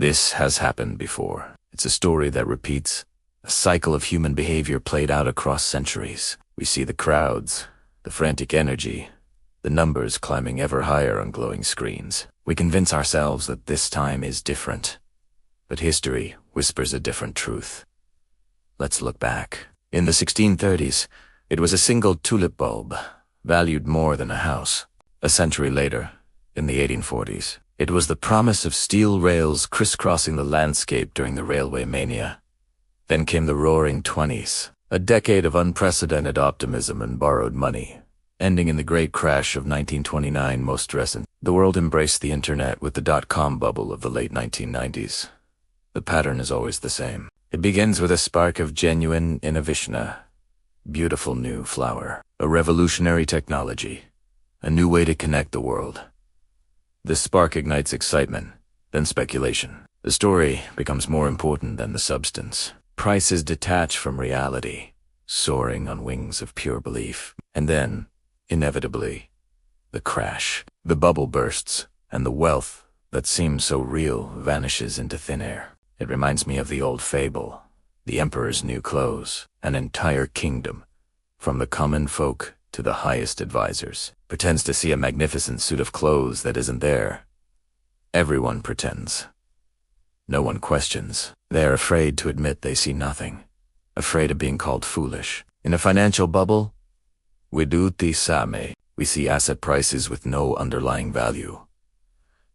This has happened before. It's a story that repeats, a cycle of human behavior played out across centuries. We see the crowds, the frantic energy, the numbers climbing ever higher on glowing screens. We convince ourselves that this time is different. But history whispers a different truth. Let's look back. In the 1630s, it was a single tulip bulb, valued more than a house. A century later, in the 1840s, it was the promise of steel rails crisscrossing the landscape during the railway mania. Then came the roaring 20s, a decade of unprecedented optimism and borrowed money. Ending in the great crash of 1929 most recent, the world embraced the internet with the dot-com bubble of the late 1990s. The pattern is always the same. It begins with a spark of genuine innovation, a beautiful new flower, a revolutionary technology, a new way to connect the world. This spark ignites excitement, then speculation. The story becomes more important than the substance. Prices detach from reality, soaring on wings of pure belief. And then, inevitably, the crash. The bubble bursts, and the wealth that seems so real vanishes into thin air. It reminds me of the old fable, the emperor's new clothes. An entire kingdom, from the common folk to the highest advisors, pretends to see a magnificent suit of clothes that isn't there. Everyone pretends. No one questions. They're afraid to admit they see nothing, afraid of being called foolish. In a financial bubble, viduti same, we see asset prices with no underlying value.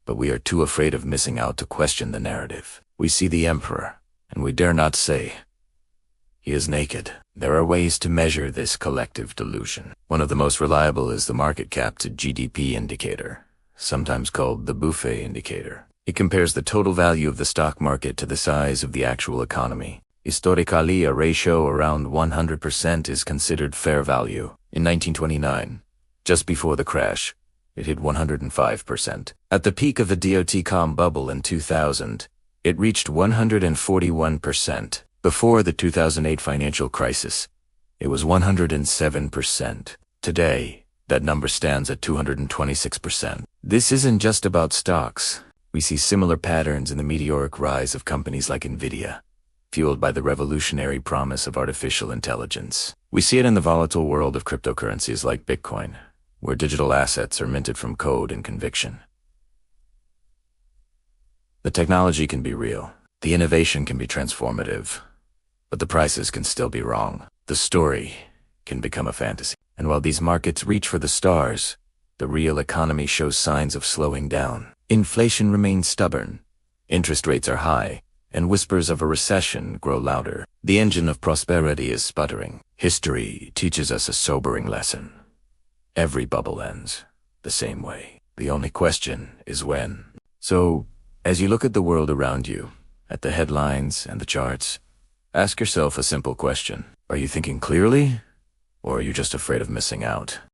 But we are too afraid of missing out to question the narrative. We see the emperor, and we dare not say, he is naked. There are ways to measure this collective delusion. One of the most reliable is the market cap to GDP indicator, sometimes called the buffet indicator. It compares the total value of the stock market to the size of the actual economy. Historically, a ratio around 100% is considered fair value. In 1929, just before the crash, it hit 105%. At the peak of the dot-com bubble in 2000, it reached 141%. Before the 2008 financial crisis, it was 107%. Today, that number stands at 226%. This isn't just about stocks. We see similar patterns in the meteoric rise of companies like Nvidia, fueled by the revolutionary promise of artificial intelligence. We see it in the volatile world of cryptocurrencies like Bitcoin, where digital assets are minted from code and conviction. The technology can be real. The innovation can be transformative. But the prices can still be wrong. The story can become a fantasy. And while these markets reach for the stars, the real economy shows signs of slowing down. Inflation remains stubborn. Interest rates are high, and whispers of a recession grow louder. The engine of prosperity is sputtering. History teaches us a sobering lesson. Every bubble ends the same way. The only question is when. So, as you look at the world around you, at the headlines and the charts, ask yourself a simple question. Are you thinking clearly, or are you just afraid of missing out?